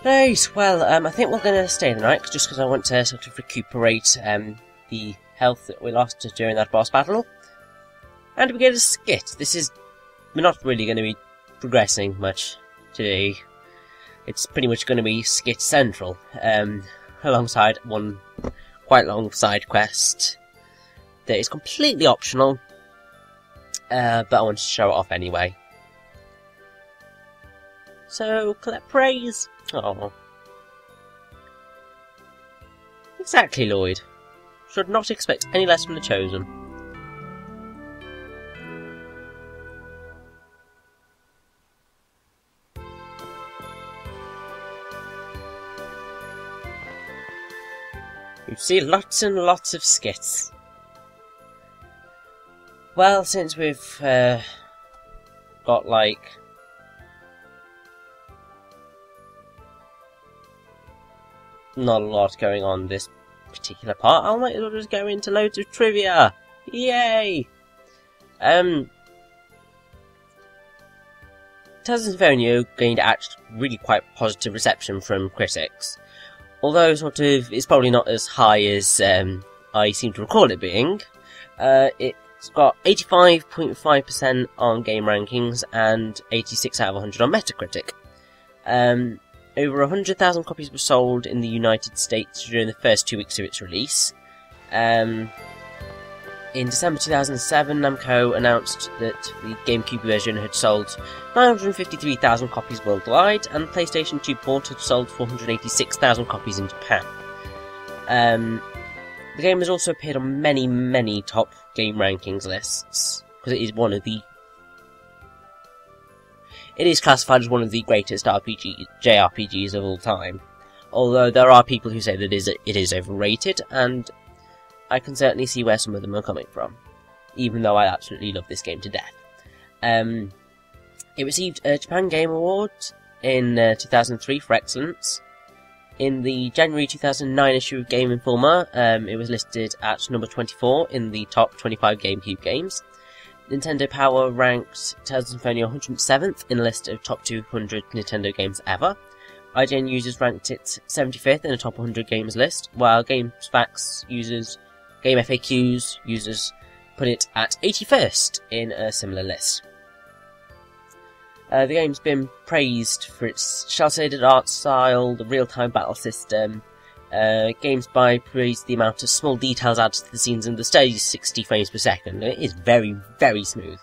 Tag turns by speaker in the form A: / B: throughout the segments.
A: Right, well, I think we're going to stay the night, just because I want to sort of recuperate the health that we lost during that boss battle. And we get a skit. We're not really going to be progressing much today. It's pretty much going to be skit central, alongside one quite long side quest that is completely optional, but I want to show it off anyway. So, Colette praise. Oh. Exactly, Lloyd. Should not expect any less from the Chosen. You see lots and lots of skits. Well, since we've got like not a lot going on this particular part, I might as well just go into loads of trivia. Yay! Tales of Symphonia gained really quite positive reception from critics. Although sort of it's probably not as high as I seem to recall it being. It's got 85.5% on game rankings and 86 out of 100 on Metacritic. Over 100,000 copies were sold in the United States during the first 2 weeks of its release. In December 2007, Namco announced that the GameCube version had sold 953,000 copies worldwide, and the PlayStation 2 port had sold 486,000 copies in Japan. The game has also appeared on many, many top game rankings lists, because it is It is classified as one of the greatest JRPGs of all time, although there are people who say that it is overrated, and I can certainly see where some of them are coming from, even though I absolutely love this game to death. It received a Japan Game Award in 2003 for excellence. In the January 2009 issue of Game Informer, it was listed at number 24 in the top 25 GameCube games. Nintendo Power ranked Tales of Symphonia 107th in a list of top 200 Nintendo games ever. IGN users ranked it 75th in a top 100 games list, while GameFAQs users put it at 81st in a similar list. The game's been praised for its shell-shaded art style, the real-time battle system. GameSpy praised the amount of small details added to the scenes and the steady 60 frames per second. It is very, very smooth.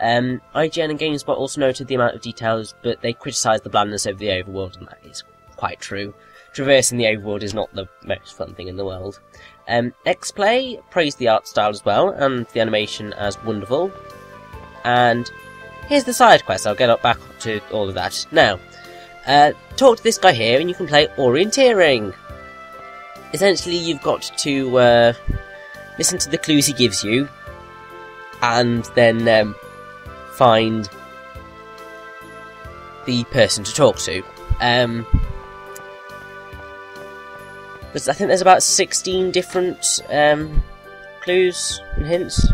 A: IGN and GameSpot also noted the amount of details, but they criticised the blandness of the overworld, and that is quite true. Traversing the overworld is not the most fun thing in the world. XPlay praised the art style as well, and the animation as wonderful. And here's the side quest. I'll get back to all of that. Now, talk to this guy here and you can play orienteering. Essentially, you've got to listen to the clues he gives you, and then find the person to talk to. I think there's about 16 different clues and hints.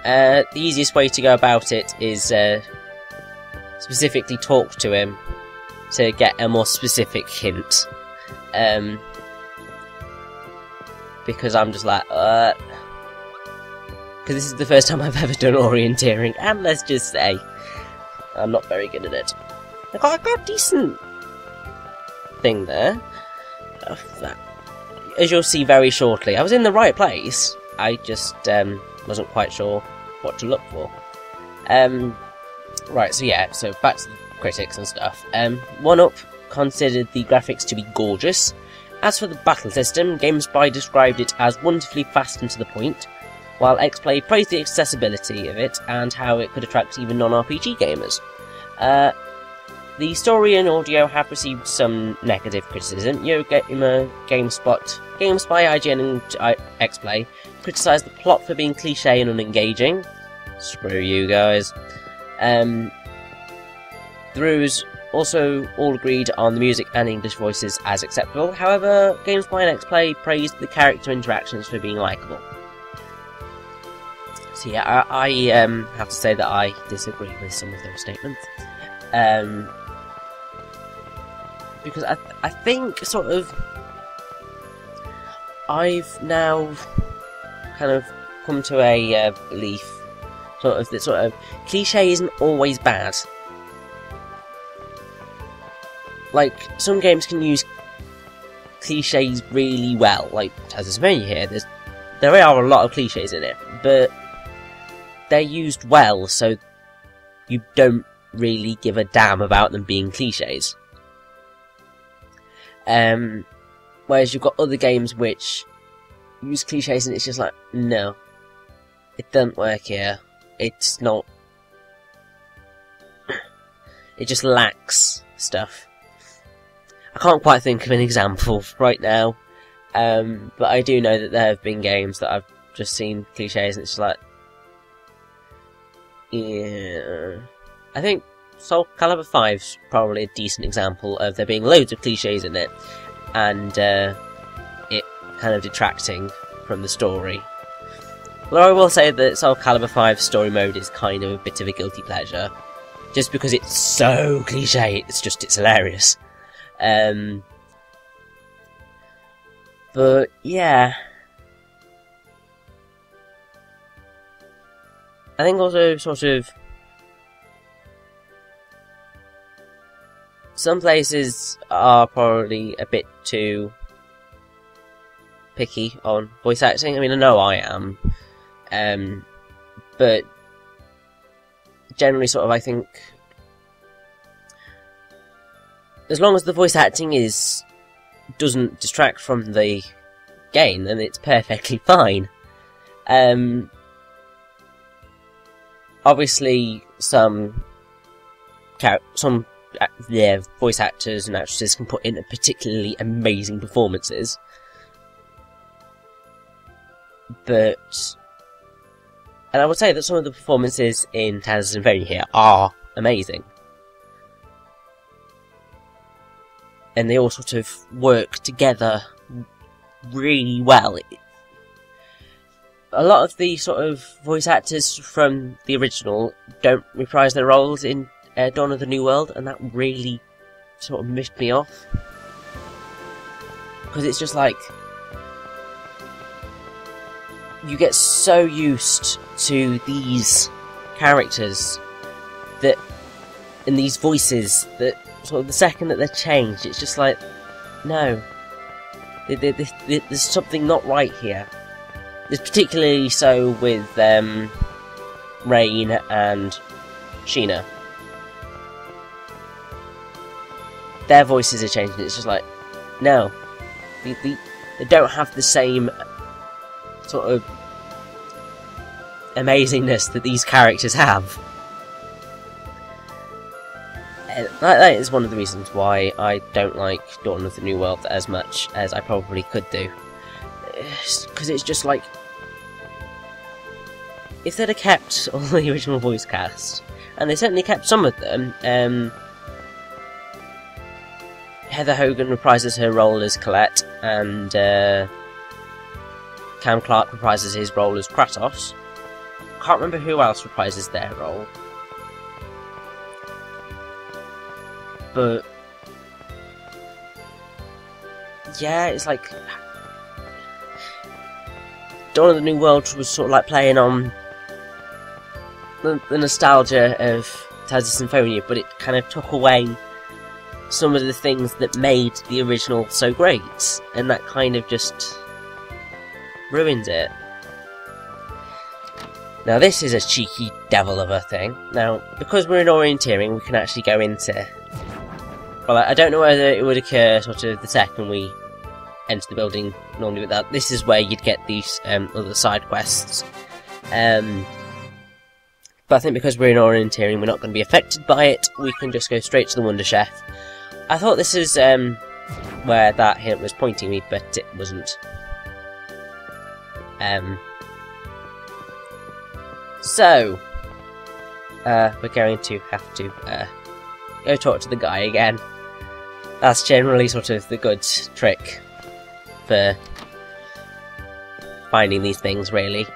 A: The easiest way to go about it is specifically talk to him to get a more specific hint. Because I'm just like, because this is the first time I've ever done orienteering, and let's just say, I'm not very good at it. I got a decent thing there. As you'll see very shortly, I was in the right place, I just wasn't quite sure what to look for. Right, so back to the critics and stuff. 1UP considered the graphics to be gorgeous. As for the battle system, GameSpy described it as wonderfully fast and to the point, while XPlay praised the accessibility of it and how it could attract even non-RPG gamers. The story and audio have received some negative criticism. Eurogamer, GameSpy, IGN and XPlay criticised the plot for being cliché and unengaging. Screw you guys. The reviewers also all agreed on the music and English voices as acceptable. However, GameSpy and XPlay praised the character interactions for being likeable. So yeah, I have to say that I disagree with some of those statements. because I think sort of I've now kind of come to a belief that cliche isn't always bad. Like, some games can use cliches really well, like Tales of Symphonia here. There are a lot of cliches in it, but they're used well, so you don't really give a damn about them being cliches. Whereas you've got other games which use cliches and it's just like, no, it doesn't work here. It's not... it just lacks stuff. I can't quite think of an example right now, but I do know that there have been games that I've just seen cliches and it's just like, yeah. I think Soul Calibur 5's probably a decent example of there being loads of cliches in it, and it kind of detracting from the story. Although I will say that Soul Calibur 5's story mode is kind of a bit of a guilty pleasure, just because it's so cliche, it's hilarious. But yeah, I think also sort of some places are probably a bit too picky on voice acting. I mean, I know I am, but generally sort of I think as long as the voice acting doesn't distract from the game, then it's perfectly fine. Obviously, some voice actors and actresses can put in particularly amazing performances, and I would say that some of the performances in Tales of Symphonia here are amazing. And they all sort of work together really well. A lot of the sort of voice actors from the original don't reprise their roles in Dawn of the New World, and that really sort of missed me off. Because it's just like, you get so used to these characters and these voices that sort of the second that they're changed, it's just like, no, there's something not right here. It's particularly so with Raine and Sheena. Their voices are changing. It's just like, no, they don't have the same sort of amazingness that these characters have. That is one of the reasons why I don't like Dawn of the New World as much as I probably could do. Because it's just like, if they'd have kept all the original voice cast, and they certainly kept some of them, Heather Hogan reprises her role as Colette, and Cam Clark reprises his role as Kratos. Can't remember who else reprises their role. But yeah, it's like Dawn of the New World was sort of like playing on the nostalgia of Tales of Symphonia, but it kind of took away some of the things that made the original so great, and that kind of just ruined it. Now this is a cheeky devil of a thing. Now, because we're in orienteering, we can actually go into... Well, I don't know whether it would occur sort of the second we enter the building normally, but this is where you'd get these other side quests. But I think because we're in orienteering, we're not going to be affected by it. We can just go straight to the Wonder Chef. I thought this is where that hint was pointing me, but it wasn't. So we're going to have to go talk to the guy again. That's generally sort of the good trick for finding these things, really.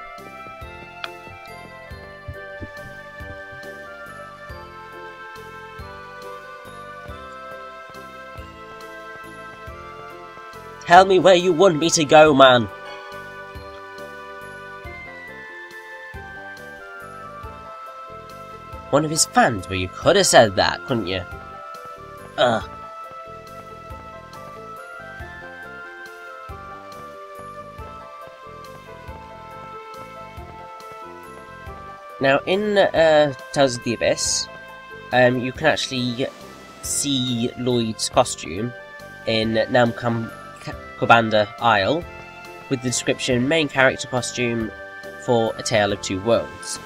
A: Tell me where you want me to go, man. One of his fans, well, you could have said that, couldn't you? Ugh. Now, in Tales of the Abyss, you can actually see Lloyd's costume in Namkabanda Isle with the description main character costume for A Tale of Two Worlds.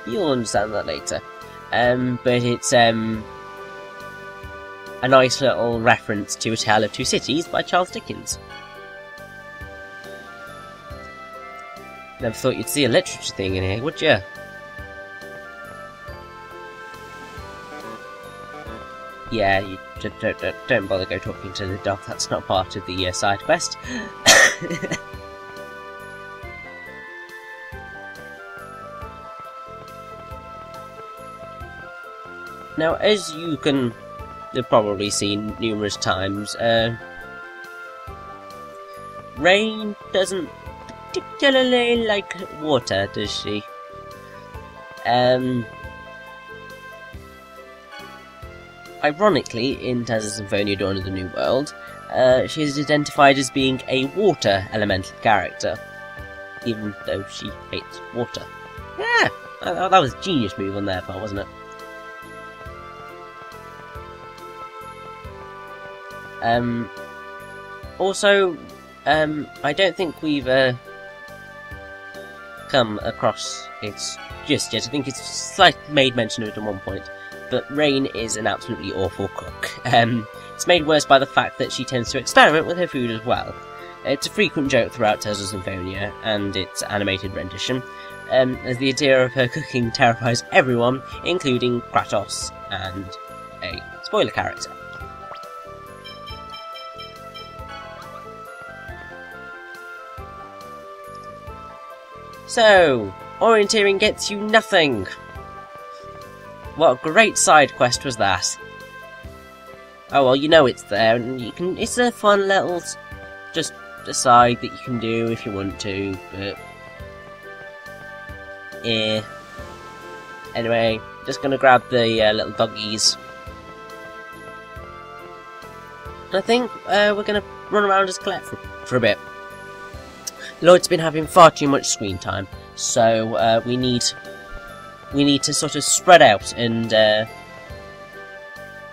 A: You'll understand that later. But it's a nice little reference to A Tale of Two Cities by Charles Dickens. Never thought you'd see a literature thing in here, would you? Yeah, you don't bother go talking to the dog, that's not part of the side quest. Now, as you can have probably seen numerous times, Raine doesn't particularly like water, does she? Ironically, in Tales of Symphonia Dawn of the New World, she is identified as being a water elemental character, even though she hates water. Yeah, that was a genius move on their part, wasn't it? Also, I don't think we've come across it just yet. I think it's slightly made mention of it at one point, but Raine is an absolutely awful cook. It's made worse by the fact that she tends to experiment with her food as well. It's a frequent joke throughout Tales of Symphonia and its animated rendition, as the idea of her cooking terrifies everyone, including Kratos and a spoiler character. So, orienteering gets you nothing. What a great side quest was that. Oh well, you know it's there, and you can. It's a fun little, just aside that you can do if you want to. But yeah. Anyway, just gonna grab the little doggies. And I think we're gonna run around as Colette for a bit. Lloyd's been having far too much screen time, so we need to sort of spread out and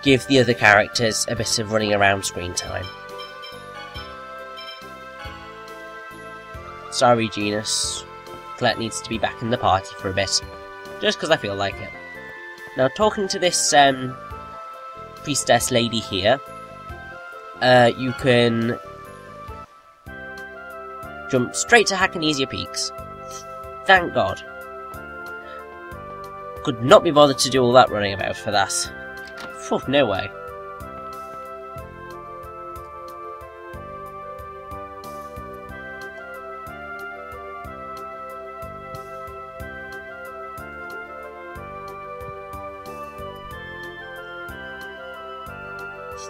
A: give the other characters a bit of running around screen time. Sorry, Genis. Colette needs to be back in the party for a bit, just because I feel like it. Now, talking to this priestess lady here, you can jump straight to Hacknesia Peaks. Thank God. Could not be bothered to do all that running about for that. Phew, no way.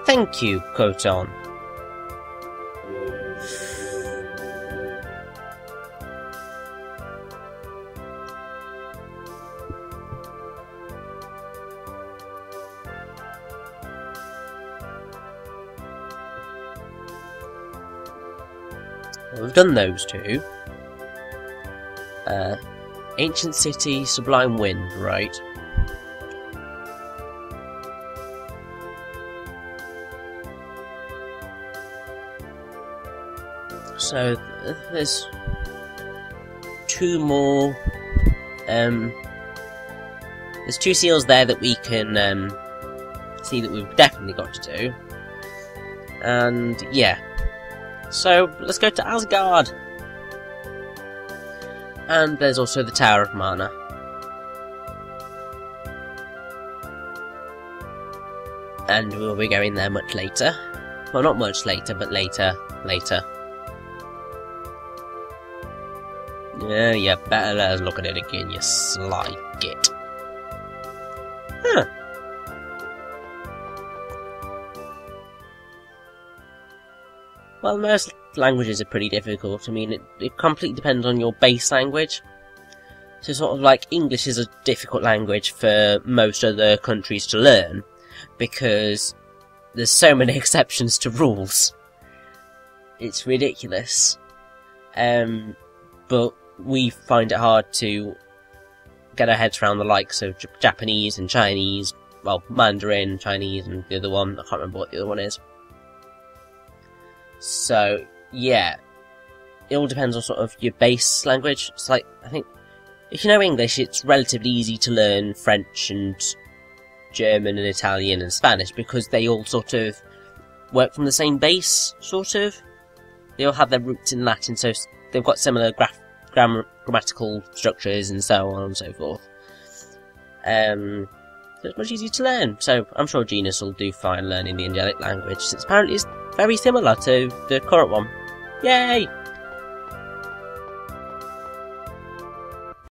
A: Thank you, Coton. We've done those two. Ancient City, Sublime Wind, right. So, there's two more, there's two seals there that we can, see that we've definitely got to do. And, yeah. So, let's go to Asgard! And there's also the Tower of Mana. And we'll be going there much later. Well, not much later, but later. Yeah, you better let us look at it again, you sly git. Huh. Well, most languages are pretty difficult. I mean, it completely depends on your base language. So sort of like English is a difficult language for most other countries to learn, because there's so many exceptions to rules. It's ridiculous. But we find it hard to get our heads around the likes of Japanese and Chinese, well, Mandarin, Chinese, and the other one, I can't remember what the other one is. So, yeah, it all depends on sort of your base language. It's like, I think, if you know English, it's relatively easy to learn French and German and Italian and Spanish, because they all sort of work from the same base, sort of. They all have their roots in Latin, so they've got similar grammatical structures and so on and so forth. So it's much easier to learn, so I'm sure Genis will do fine learning the angelic language, since apparently it's very similar to the current one. Yay!